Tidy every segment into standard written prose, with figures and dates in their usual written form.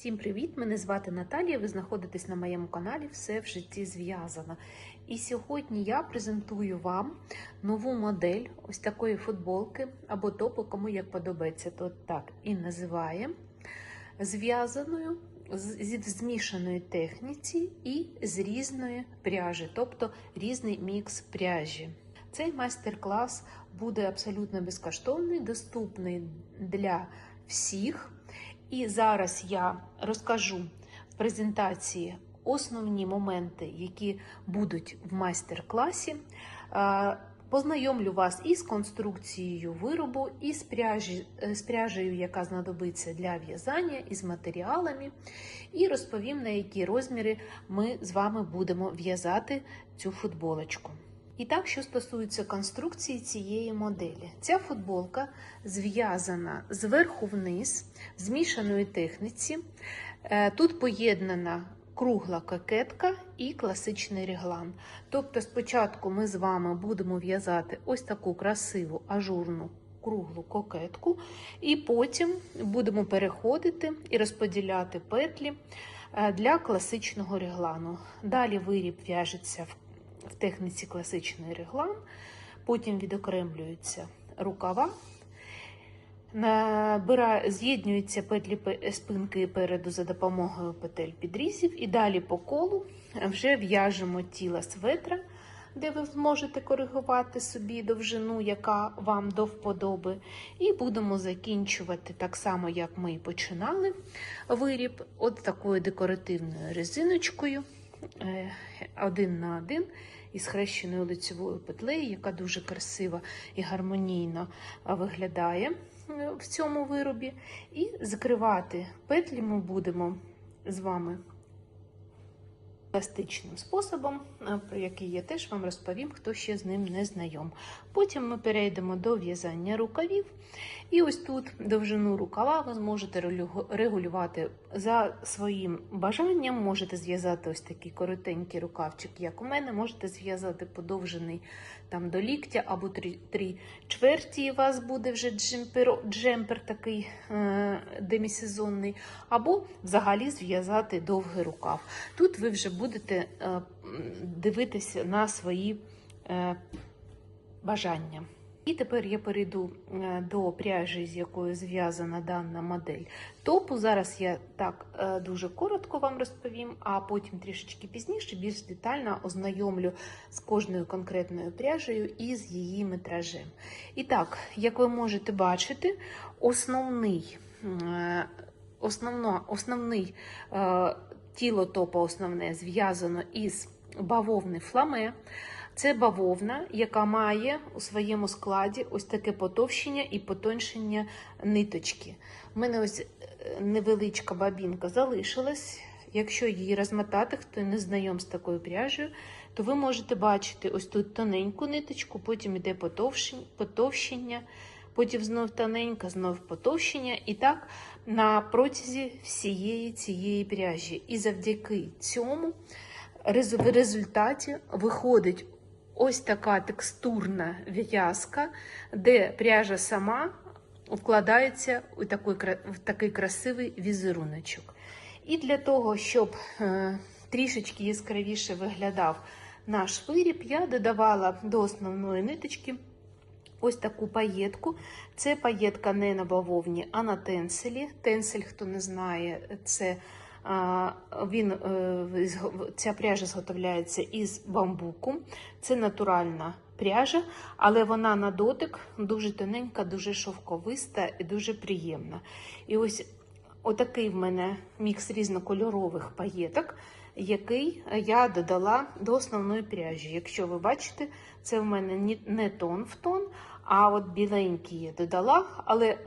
Всім привіт! Мене звати Наталія, ви знаходитесь на моєму каналі «Все в житті зв'язано». І сьогодні я презентую вам нову модель ось такої футболки або топу, кому як подобається, то так і називає, зв'язаною з змішаної техніці і з різної пряжі, тобто різний мікс пряжі. Цей майстер-клас буде абсолютно безкоштовний, доступний для всіх. І зараз я розкажу в презентації основні моменти, які будуть в майстер-класі. Познайомлю вас із конструкцією виробу, і з пряжею, яка знадобиться для в'язання, і з матеріалами. І розповім, на які розміри ми з вами будемо в'язати цю футболочку. І так, що стосується конструкції цієї моделі. Ця футболка зв'язана зверху вниз, в змішаної техніці. Тут поєднана кругла кокетка і класичний реглан. Тобто спочатку ми з вами будемо в'язати ось таку красиву ажурну круглу кокетку, і потім будемо переходити і розподіляти петлі для класичного реглану. Далі виріб в'яжеться в техніці класичний реглан, потім відокремлюються рукава, з'єднуються петлі спинки переду за допомогою петель підрізів, і далі по колу вже в'яжемо тіло светра, де ви зможете коригувати собі довжину, яка вам до вподоби, і будемо закінчувати так само, як ми і починали виріб, от такою декоративною резиночкою, 1 на 1 із хрещеною лицевою петлею, яка дуже красиво і гармонійно виглядає в цьому виробі. І закривати петлі ми будемо з вами еластичним способом, про який я теж вам розповім, хто ще з ним не знайом. Потім ми перейдемо до в'язання рукавів. І ось тут довжину рукава ви зможете регулювати за своїм бажанням. Можете зв'язати ось такий коротенький рукавчик, як у мене, можете зв'язати подовжений там до ліктя, або 3/4 у вас буде вже джемпер такий демісезонний, або взагалі зв'язати довгий рукав. Тут ви вже будете дивитися на свої бажання. І тепер я перейду до пряжі, з якою зв'язана дана модель топу. Зараз я так дуже коротко вам розповім, а потім трішечки пізніше більш детально ознайомлю з кожною конкретною пряжею і з її метражем. І так, як ви можете бачити, основний тіло топа основне зв'язано із бавовни фламе. Це бавовна, яка має у своєму складі ось таке потовщення і потоншення ниточки. У мене ось невеличка бабінка залишилась. Якщо її розмотати, хто не знайом з такою пряжею, то ви можете бачити ось тут тоненьку ниточку, потім йде потовщення, потім знов тоненька, знов потовщення. І так на протязі всієї цієї пряжі. І завдяки цьому в результаті виходить ось така текстурна в'язка, де пряжа сама вкладається в такий красивий візеруночок. І для того, щоб трішечки яскравіше виглядав наш виріб, я додавала до основної ниточки ось таку паєтку. Це паєтка не на бавовні, а на тенселі. Тенсель, хто не знає, це ця пряжа зготовляється із бамбуку. Це натуральна пряжа, але вона на дотик дуже тоненька, дуже шовковиста і дуже приємна. І ось отакий в мене мікс різнокольорових паєток, який я додала до основної пряжі. Якщо ви бачите, це в мене не тон в тон, а от біленький я додала, але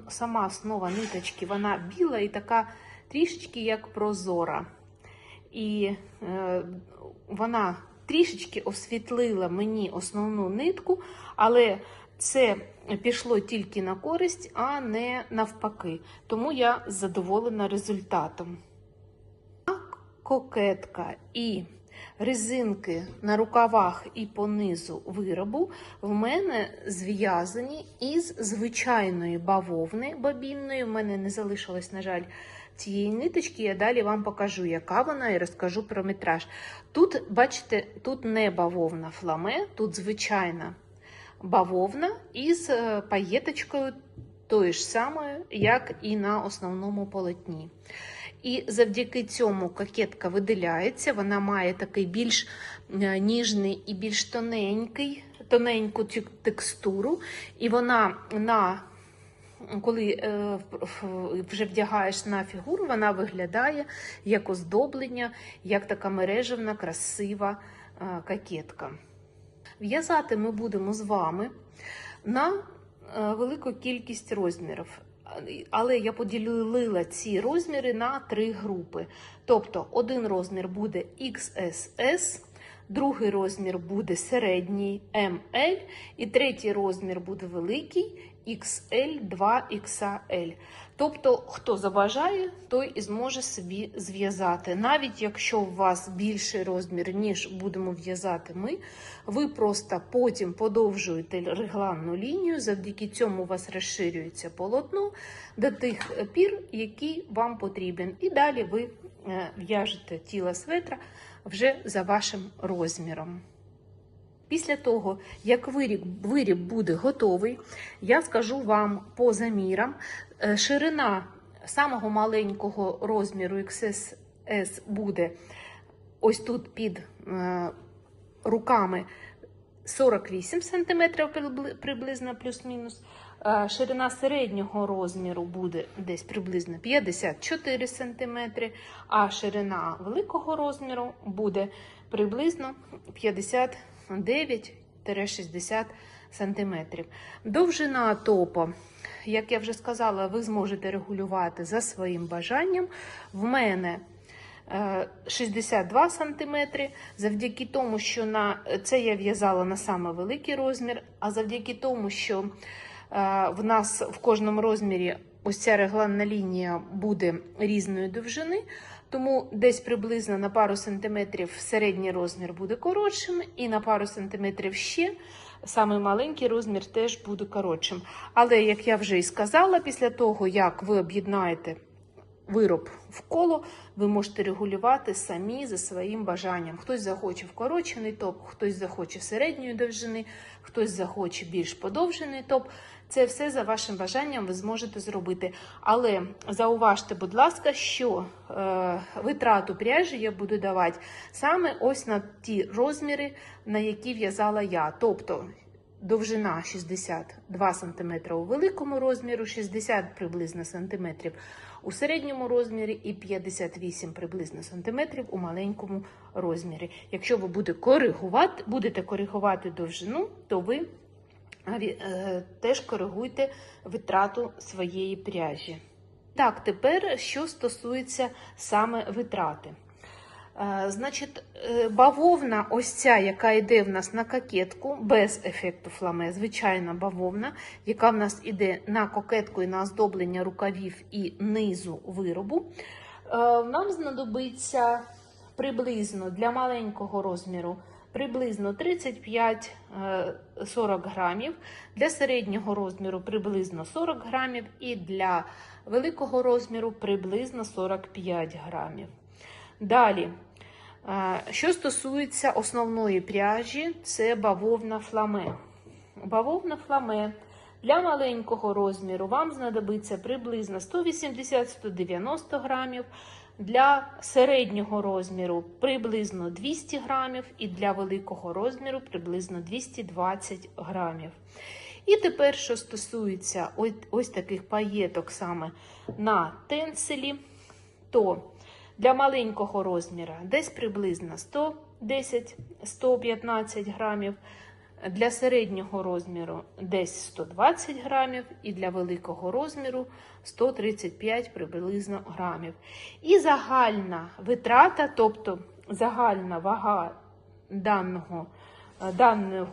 сама основа ниточки, вона біла і така трішечки як прозора. І вона трішечки освітлила мені основну нитку, але це пішло тільки на користь, а не навпаки. Тому я задоволена результатом. Кокетка і резинки на рукавах і по низу виробу в мене зв'язані із звичайної бавовни бобінної. В мене не залишилось, на жаль, цієї ниточки я далі вам покажу, яка вона, і розкажу про метраж. Тут, бачите, тут не бавовна фламе, тут звичайна бавовна із паєточкою тої ж самої, як і на основному полотні. І завдяки цьому кокетка виділяється, вона має такий більш ніжний і більш тоненьку текстуру, і вона коли вже вдягаєш на фігуру, вона виглядає як оздоблення, як така мережевна, красива кокетка. В'язати ми будемо з вами на велику кількість розмірів, але я поділила ці розміри на 3 групи. Тобто один розмір буде XSS, другий розмір буде середній ML, і третій розмір буде великий XL, 2XL. Тобто, хто забажає, той і зможе собі зв'язати. Навіть якщо у вас більший розмір, ніж будемо в'язати ми, ви просто потім подовжуєте регланну лінію, завдяки цьому у вас розширюється полотно до тих пір, які вам потрібен. І далі ви в'яжете тіло светра вже за вашим розміром. Після того, як виріб буде готовий, я скажу вам по замірам. Ширина самого маленького розміру XS буде ось тут під руками 48 см приблизно плюс-мінус. Ширина середнього розміру буде десь приблизно 54 см, а ширина великого розміру буде приблизно 59-60 см. Довжина топа, як я вже сказала, ви зможете регулювати за своїм бажанням. В мене 62 см, завдяки тому, що це я в'язала на саме великий розмір, а завдяки тому, що в нас в кожному розмірі ось ця регланна лінія буде різної довжини, тому десь приблизно на пару сантиметрів середній розмір буде коротшим, і на пару сантиметрів ще самий маленький розмір теж буде коротшим. Але, як я вже і сказала, після того, як ви об'єднаєте вироб в коло, ви можете регулювати самі за своїм бажанням. Хтось захоче вкорочений топ, хтось захоче середньої довжини, хтось захоче більш подовжений топ. Це все за вашим бажанням ви зможете зробити. Але зауважте, будь ласка, що витрату пряжі я буду давати саме ось на ті розміри, на які в'язала я. Тобто довжина 62 см у великому розмірі, 60 приблизно сантиметрів у середньому розмірі і 58 приблизно сантиметрів у маленькому розмірі. Якщо ви будете коригувати довжину, то ви теж коригуйте витрату своєї пряжі. Так, тепер, що стосується саме витрати. Значить, бавовна ось ця, яка йде в нас на кокетку, без ефекту фламе, звичайна бавовна, яка в нас йде на кокетку і на оздоблення рукавів і низу виробу, нам знадобиться приблизно для маленького розміру приблизно 35-40 грамів, для середнього розміру приблизно 40 грамів і для великого розміру приблизно 45 грамів. Далі, що стосується основної пряжі, це бавовна фламе. Бавовна фламе для маленького розміру вам знадобиться приблизно 180-190 грамів, для середнього розміру приблизно 200 грамів і для великого розміру приблизно 220 грамів. І тепер, що стосується ось таких паєток саме на тенселі, то для маленького розміру десь приблизно 110-115 грамів, для середнього розміру десь 120 грамів і для великого розміру 135 приблизно грамів. І загальна витрата, тобто загальна вага даного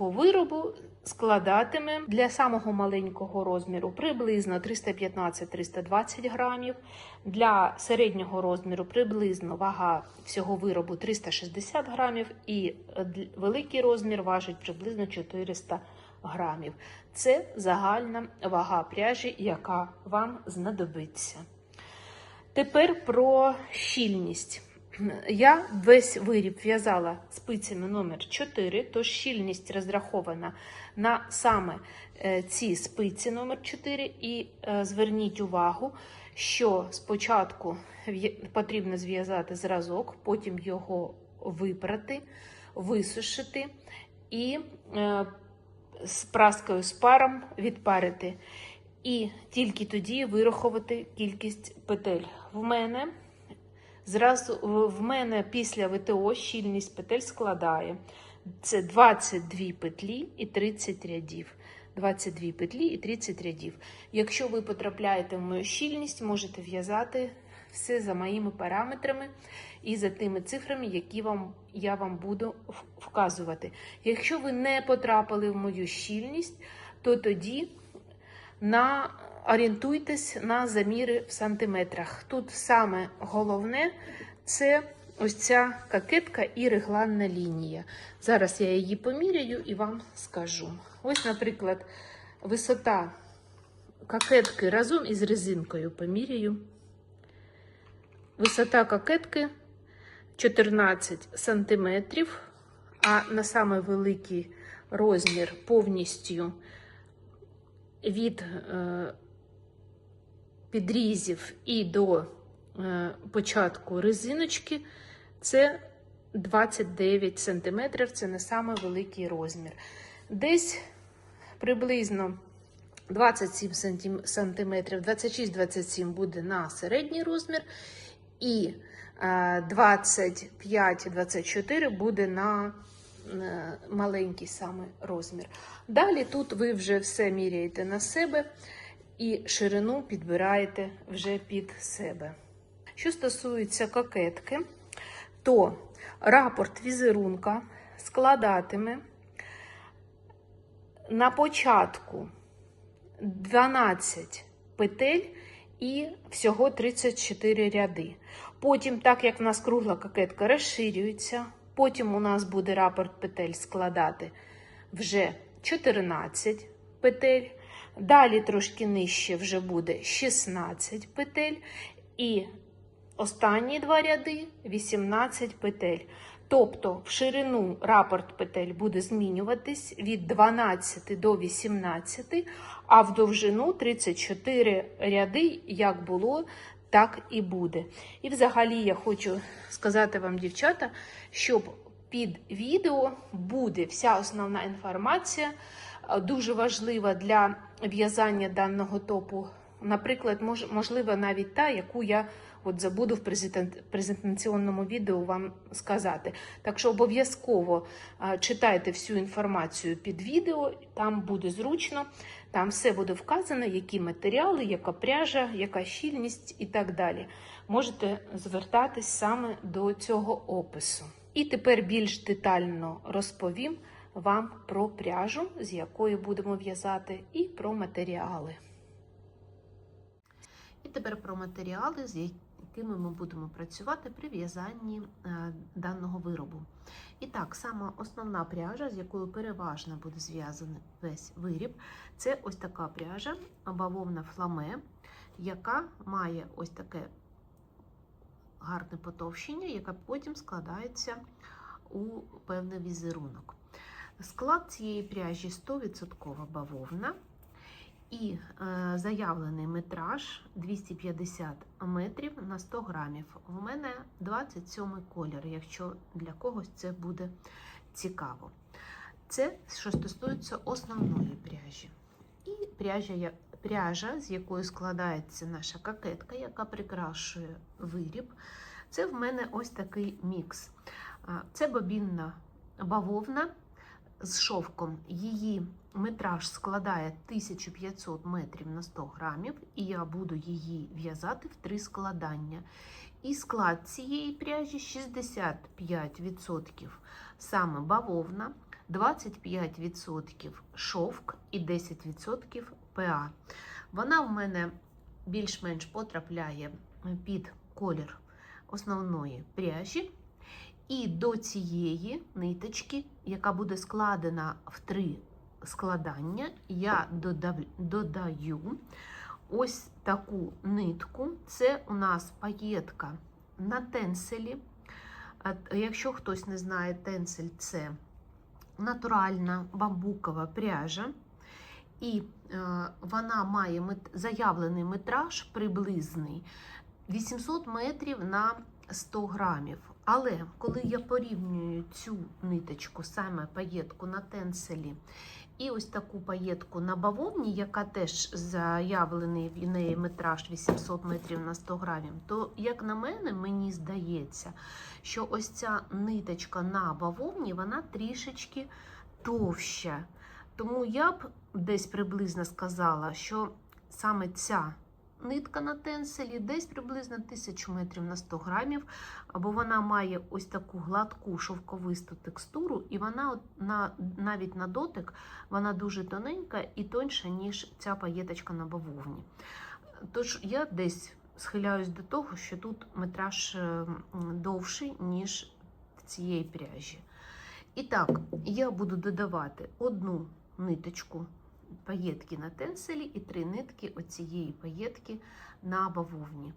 виробу складатиме для самого маленького розміру приблизно 315-320 грамів, для середнього розміру приблизно вага всього виробу 360 грамів і великий розмір важить приблизно 400 грамів. Це загальна вага пряжі, яка вам знадобиться. Тепер про щільність. Я весь виріб в'язала спицями номер 4, тож щільність розрахована на саме ці спиці номер 4. І зверніть увагу, що спочатку потрібно зв'язати зразок, потім його випрати, висушити і з праскою з паром відпарити. І тільки тоді вирахувати кількість петель. В мене після ВТО щільність петель складає це 22 петлі і 30 рядів. 22 петлі і 30 рядів. Якщо ви потрапляєте в мою щільність, можете в'язати все за моїми параметрами і за тими цифрами, які я вам буду вказувати. Якщо ви не потрапили в мою щільність, то тоді орієнтуйтесь на заміри в сантиметрах. Тут саме головне – це ось ця кокетка і регланна лінія. Зараз я її поміряю і вам скажу. Ось, наприклад, висота кокетки разом із резинкою поміряю. Висота кокетки 14 сантиметрів, а на самий великий розмір повністю від підрізів і до початку резиночки це 29 см, це не самий великий розмір. Десь приблизно 27 см, 26-27 буде на середній розмір, і 25-24 буде на маленький саме розмір. Далі тут ви вже все міряєте на себе і ширину підбираєте вже під себе. Що стосується кокетки, то рапорт візерунка складатиме на початку 12 петель і всього 34 ряди. Потім, так як в нас кругла кокетка розширюється, потім у нас буде рапорт петель складати вже 14 петель. Далі трошки нижче вже буде 16 петель. І останні два ряди 18 петель. Тобто в ширину рапорт петель буде змінюватись від 12 до 18, а в довжину 34 ряди, як було, так і буде. І взагалі я хочу сказати вам, дівчата, що під відео буде вся основна інформація, дуже важлива для в'язання даного топу. Наприклад, можливо, навіть та, яку я забуду в презентаційному відео вам сказати. Так що обов'язково читайте всю інформацію під відео, там буде зручно, там все буде вказано, які матеріали, яка пряжа, яка щільність і так далі. Можете звертатись саме до цього опису. І тепер більш детально розповім вам про пряжу, з якою будемо в'язати, і про матеріали. І тепер про матеріали, з якими ми будемо працювати при в'язанні даного виробу. І так, сама основна пряжа, з якою переважно буде зв'язаний весь виріб, це ось така пряжа, бавовна фламе, яка має ось таке гарне потовщення, яке потім складається у певний візерунок. Склад цієї пряжі 100% бавовна. І заявлений метраж 250 метрів на 100 грамів. У мене 27 колір, якщо для когось це буде цікаво. Це, що стосується основної пряжі. І пряжа, з якої складається наша кокетка, яка прикрашує виріб, це в мене ось такий мікс. Це бобінна бавовна з шовком. Її метраж складає 1500 метрів на 100 грамів, і я буду її в'язати в 3 складання. І склад цієї пряжі 65% саме бавовна, 25% шовк і 10% ПА. Вона в мене більш-менш потрапляє під колір основної пряжі. І до цієї ниточки, яка буде складена в 3 складання, я додаю ось таку нитку. Це у нас паєтка на тенселі. Якщо хтось не знає, тенсель – це натуральна бамбукова пряжа. І вона має заявлений метраж приблизний 800 метрів на 100 грамів. Але коли я порівнюю цю ниточку, саме паєтку на тенселі, і ось таку паєтку на бавовні, яка теж заявлений в неї метраж 800 метрів на 100 грамів, то, як на мене, мені здається, що ось ця ниточка на бавовні, вона трішечки товща. Тому я б десь приблизно сказала, що саме ця нитка на тенселі десь приблизно 1000 метрів на 100 грамів, або вона має ось таку гладку шовковисту текстуру, і вона навіть на дотик вона дуже тоненька і тоньша, ніж ця паєточка на бавовні. Тож я десь схиляюсь до того, що тут метраж довший, ніж в цієї пряжі. І так, я буду додавати одну ниточку паєтки на тенселі і 3 нитки оцієї паєтки на бавовні.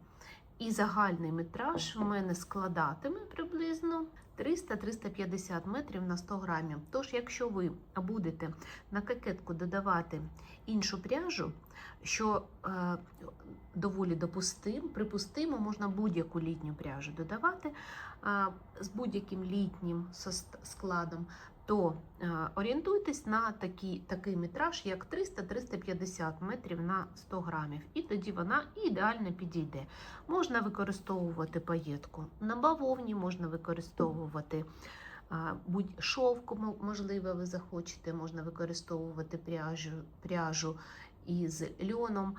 І загальний метраж в мене складатиме приблизно 300-350 метрів на 100 грамів. Тож, якщо ви будете на кокетку додавати іншу пряжу, що доволі припустимо, можна будь-яку літню пряжу додавати з будь-яким літнім складом, то орієнтуйтесь на такий метраж, як 300-350 метрів на 100 грамів. І тоді вона ідеально підійде. Можна використовувати паєтку на бавовні, можна використовувати шовку, можливо, ви захочете, можна використовувати пряжу із льоном,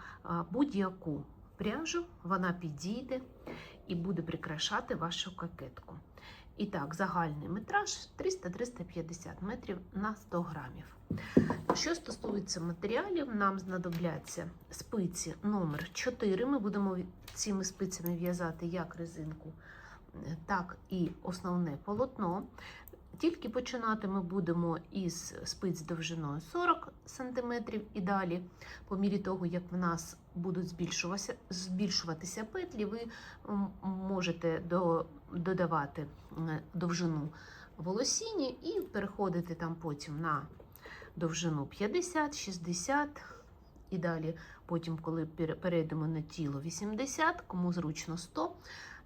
будь-яку пряжу, вона підійде і буде прикрашати вашу кокетку. І так, загальний метраж 300-350 метрів на 100 грамів. Що стосується матеріалів, нам знадобляться спиці номер 4. Ми будемо цими спицями в'язати як резинку, так і основне полотно. Тільки починати ми будемо із спиць довжиною 40 см і далі, по мірі того, як в нас будуть збільшуватися петлі, ви можете додавати довжину волосіні і переходити там потім на довжину 50, 60 і далі, потім, коли перейдемо на тіло 80, кому зручно 100,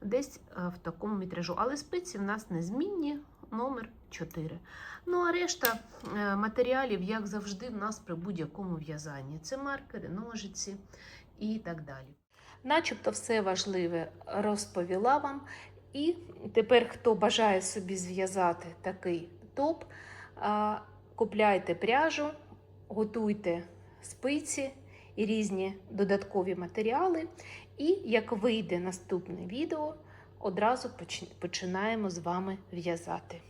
десь в такому метражу. Але спиці в нас незмінні, номер 4. Ну, а решта матеріалів, як завжди, в нас при будь-якому в'язанні. Це маркери, ножиці і так далі. Начебто все важливе розповіла вам. І тепер, хто бажає собі зв'язати такий топ, купляйте пряжу, готуйте спиці і різні додаткові матеріали. І як вийде наступне відео, одразу починаємо з вами в'язати.